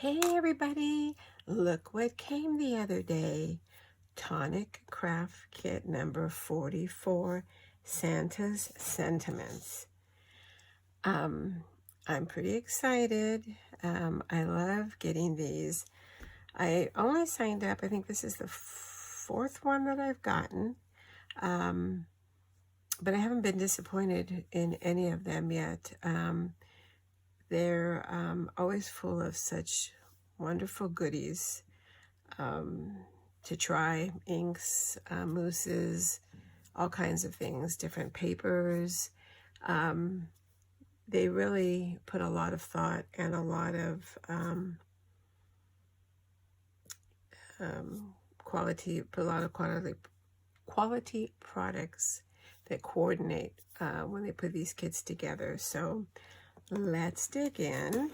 Hey everybody, look what came the other day. Tonic Craft Kit number 44, Santa's Sentiments. I'm pretty excited. I love getting these. I only signed up, I think this is the fourth one that I've gotten. But I haven't been disappointed in any of them yet. They're always full of such wonderful goodies to try. Inks, mousses, all kinds of things, different papers. They really put a lot of thought and a lot of quality products that coordinate when they put these kits together. So let's dig in.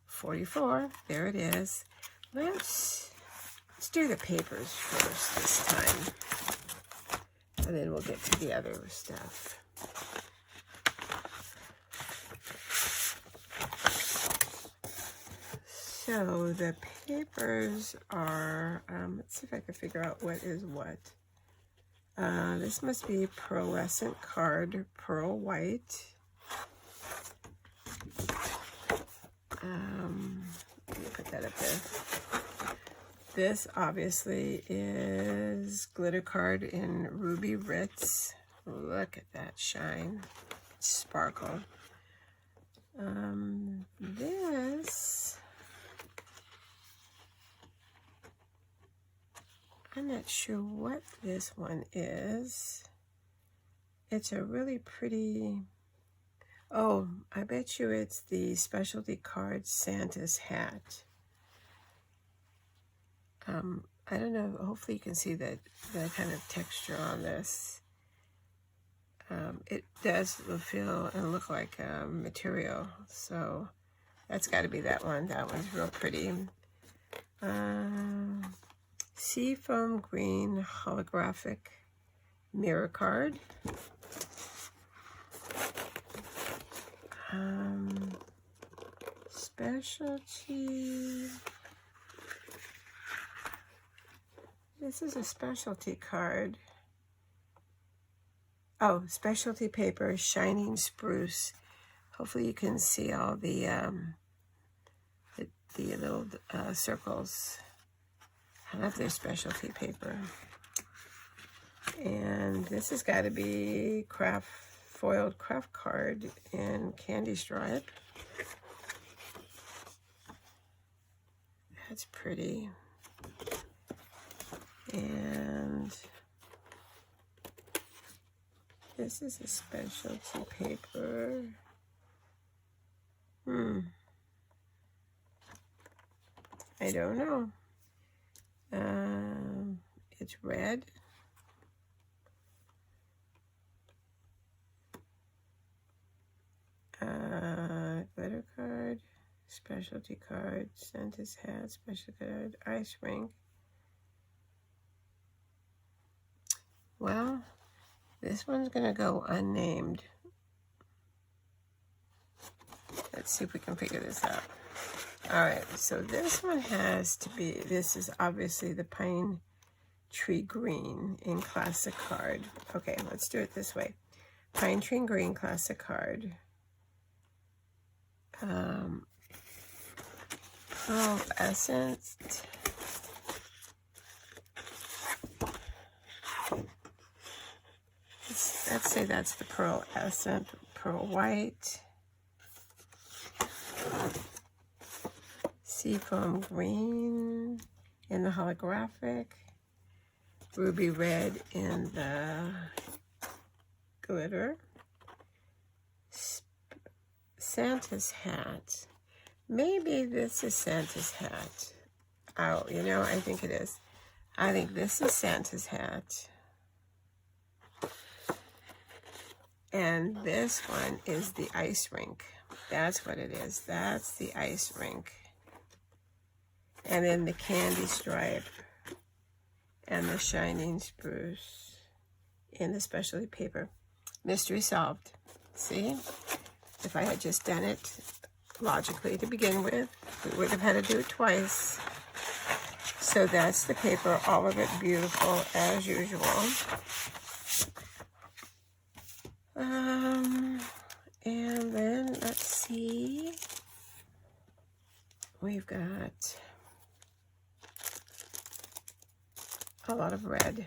44, there it is. Let's do the papers first this time, and then we'll get to the other stuff. So the papers are, let's see if I can figure out what is what. This must be pearlescent card, pearl white. Let me put that up there. This obviously is glitter card in Ruby Ritz. Look at that shine, sparkle. This, I'm not sure what this one is. It's a really pretty, oh, I bet you it's the specialty card Santa's hat. I don't know, hopefully you can see the kind of texture on this. It does feel and look like material, so that's got to be that one. That one's real pretty. Seafoam green holographic mirror card. Specialty. This is a specialty card. Oh, specialty paper, shining spruce. Hopefully you can see all the little circles. I love their specialty paper. And this has got to be foiled craft card in candy stripe. That's pretty. And this is a specialty paper. I don't know. It's red. Glitter card, specialty card, Santa's hat, special card, ice rink. Well, this one's gonna go unnamed. Let's see if we can figure this out. All right, so this one has to be, this is obviously the pine tree green in classic card. Okay, let's do it this way. Pine tree green classic card. Pearl essence. Let's say that's the pearl essence, pearl white. Seafoam green in the holographic. Ruby red in the glitter. Santa's hat. Maybe this is Santa's hat. Oh, you know, I think it is. I think this is Santa's hat. And this one is the ice rink. That's what it is. That's the ice rink. And then the candy stripe and the shining spruce in the specialty paper. Mystery solved. See? If I had just done it logically to begin with. We would have had to do it twice. So that's the paper, all of it beautiful as usual. And then let's see, we've got a lot of red.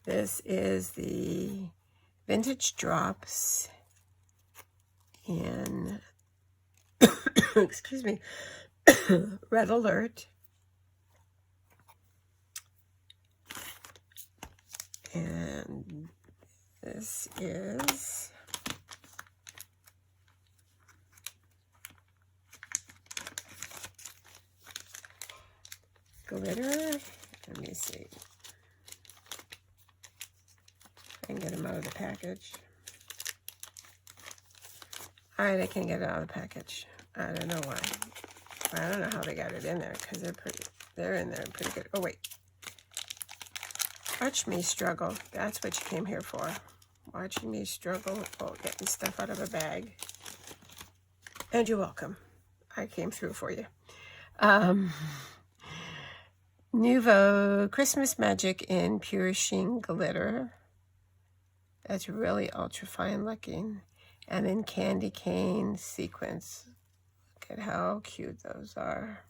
This is the Vintage Drops in, excuse me, Red Alert. And this is glitter. Let me see. I can get them out of the package. All right, I can get it out of the package. I don't know why. I don't know how they got it in there because they're in there pretty good. Oh, wait. Watch me struggle. That's what you came here for. Watching me struggle. Oh, getting stuff out of a bag. And you're welcome. I came through for you. Nouveau Christmas Magic in Pure Sheen Glitter. That's really ultra fine looking. And then Candy Cane Sequence. Look at how cute those are.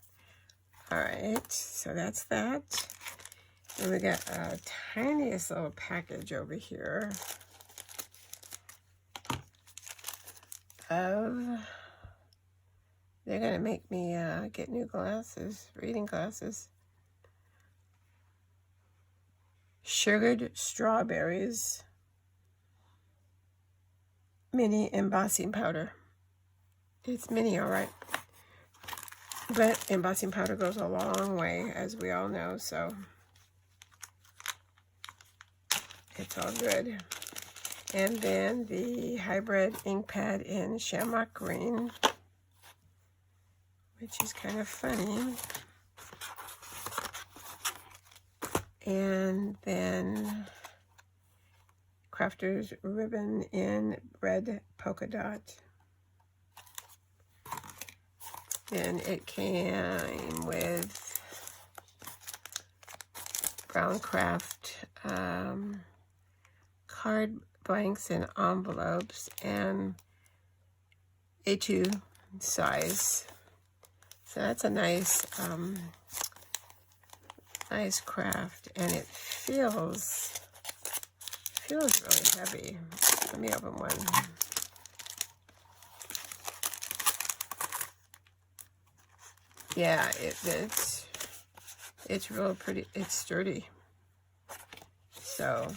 All right, so that's that. And we got a tiniest little package over here of, they're gonna make me get new glasses, reading glasses. Sugared Strawberries Mini Embossing Powder. It's mini, all right. But embossing powder goes a long way, as we all know, so it's all good. And then the hybrid ink pad in Shamrock Green, which is kind of funny. And then Crafter's Ribbon in Red Polka Dot. Then it came with Brown Craft card blanks and envelopes and A2 size. So that's a nice nice craft, and it feels really heavy. Let me open one. Yeah, it's real pretty. It's sturdy. So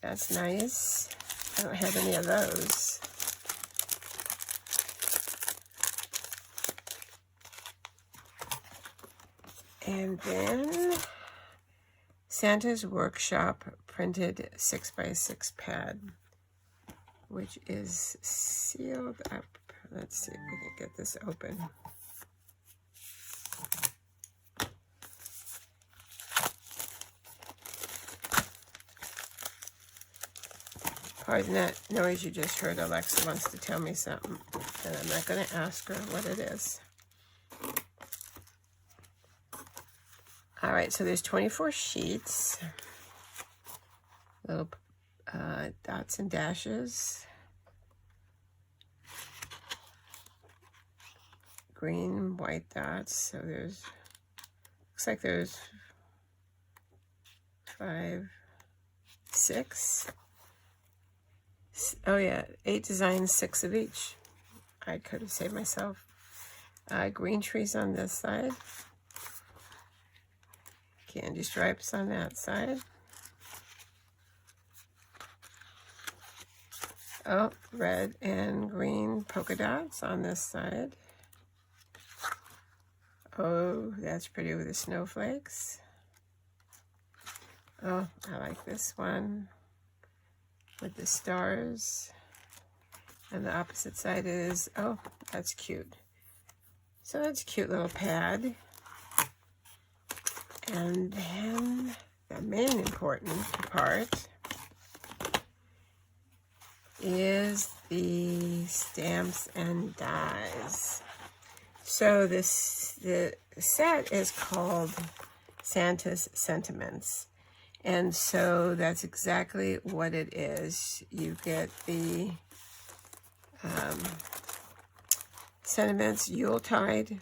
that's nice. I don't have any of those. And then Santa's Workshop printed 6x6 pad, which is sealed up. Let's see if we can get this open. Pardon that noise you just heard. Alexa wants to tell me something, and I'm not going to ask her what it is. All right, so there's 24 sheets, little dots and dashes, green, white dots. So there's, looks like there's 5, 6. Oh yeah, 8 designs, 6 of each. I could have saved myself. Green trees on this side. Candy stripes on that side. Oh, red and green polka dots on this side. Oh, that's pretty with the snowflakes. Oh, I like this one with the stars. And the opposite side is, oh, that's cute. So that's a cute little pad. And then the main important part is the stamps and dies. So the set is called Santa's Sentiments. And so that's exactly what it is. You get the sentiments: Yuletide,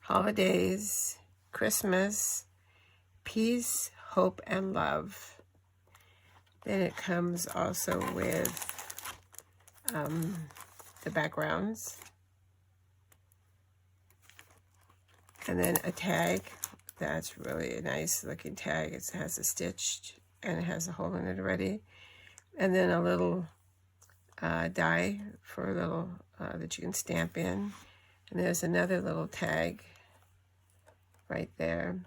holidays, Christmas, peace, hope, and love. Then it comes also with the backgrounds. And then a tag. That's really a nice looking tag. It has a stitch and it has a hole in it already. And then a little die for a little that you can stamp in. And there's another little tag right there.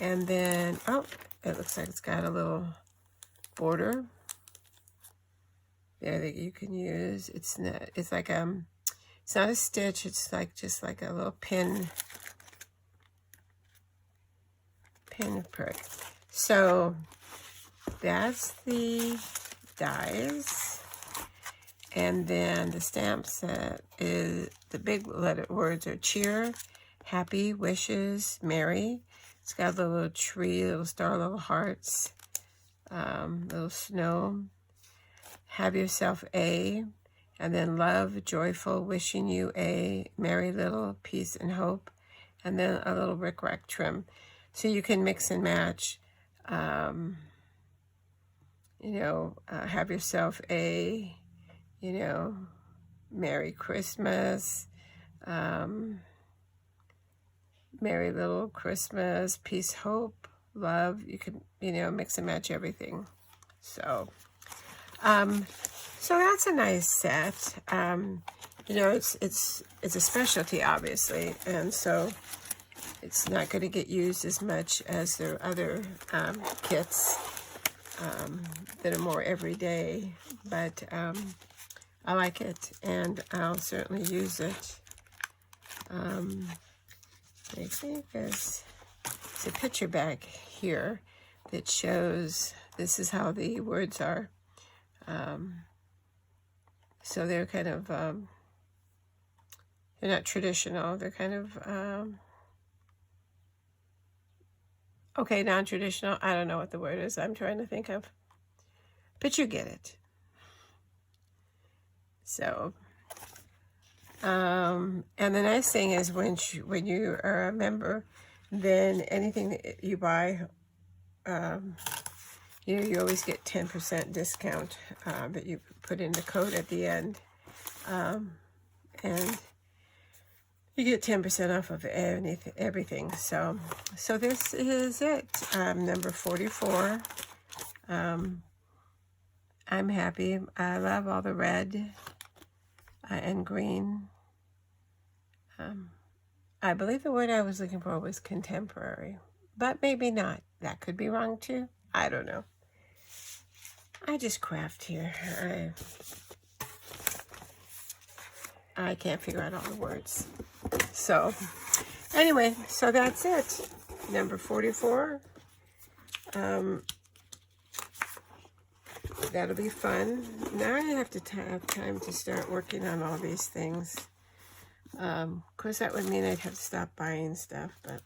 And then, oh, it looks like it's got a little border there that you can use. It's not, it's like it's not a stitch, it's like just like a little pin prick. So that's the dies. And then the stamp set is, the big letter words are cheer, happy, wishes, merry. It's got a little tree, little star, little hearts, little snow. Have yourself a, and then love, joyful, wishing you a, merry little, peace and hope, and then a little rickrack trim. So you can mix and match, you know, have yourself a, you know, Merry Christmas, Merry Little Christmas, peace, hope, love. You can, you know, mix and match everything. So, so that's a nice set. You know, it's a specialty, obviously, and so it's not going to get used as much as their other kits that are more everyday, but I like it, and I'll certainly use it. I think there's a picture back here that shows this is how the words are. So they're kind of, they're not traditional, they're kind of, okay, non-traditional. I don't know what the word is I'm trying to think of, but you get it. So, and the nice thing is when you are a member, then anything that you buy, you know, you always get 10% discount that you put in the code at the end, and you get 10% off of everything. So this is it, number 44. I'm happy. I love all the red and green. I believe the word I was looking for was contemporary, but maybe not. That could be wrong too. I don't know. I just craft here. I can't figure out all the words. So anyway, so that's it. Number 44. That'll be fun. Now I have to have time to start working on all these things. Of course, that would mean I'd have to stop buying stuff, but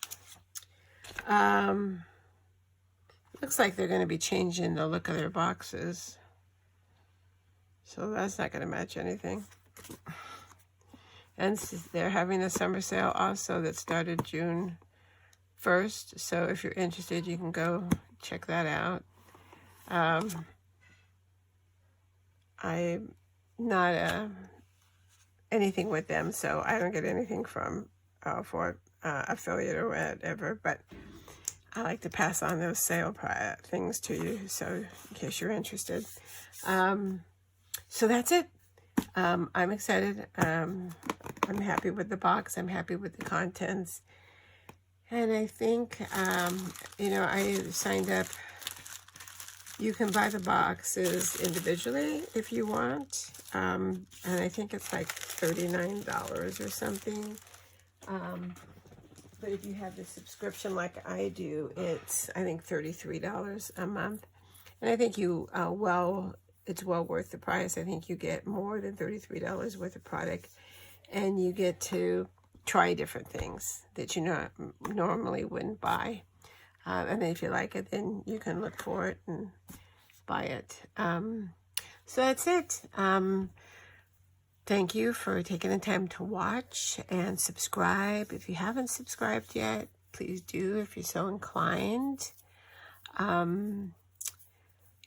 looks like they're going to be changing the look of their boxes. So that's not going to match anything. And they're having a summer sale also that started June 1st. So if you're interested, you can go check that out. I'm not anything with them, so I don't get anything from for affiliate or whatever, but I like to pass on those sale things to you, so in case you're interested. So that's it. I'm excited. I'm happy with the box. I'm happy with the contents. And I think, you know, I signed up. You can buy the boxes individually if you want. And I think it's like $39 or something. But if you have the subscription like I do, it's, I think, $33 a month. And I think you it's well worth the price. I think you get more than $33 worth of product, and you get to try different things that you normally wouldn't buy. And then if you like it, then you can look for it and buy it. So that's it. Thank you for taking the time to watch and subscribe. If you haven't subscribed yet, please do if you're so inclined.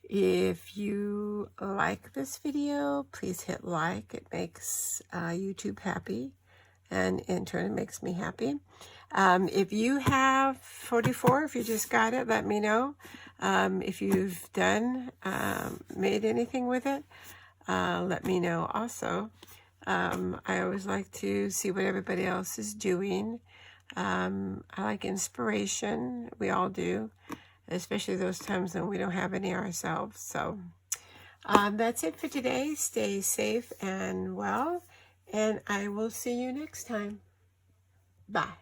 If you like this video, please hit like. It makes YouTube happy, and in turn it makes me happy. If you have 44, if you just got it, let me know. If you've made anything with it, let me know also. I always like to see what everybody else is doing. I like inspiration. We all do, especially those times when we don't have any ourselves. So that's it for today. Stay safe and well, and I will see you next time. Bye.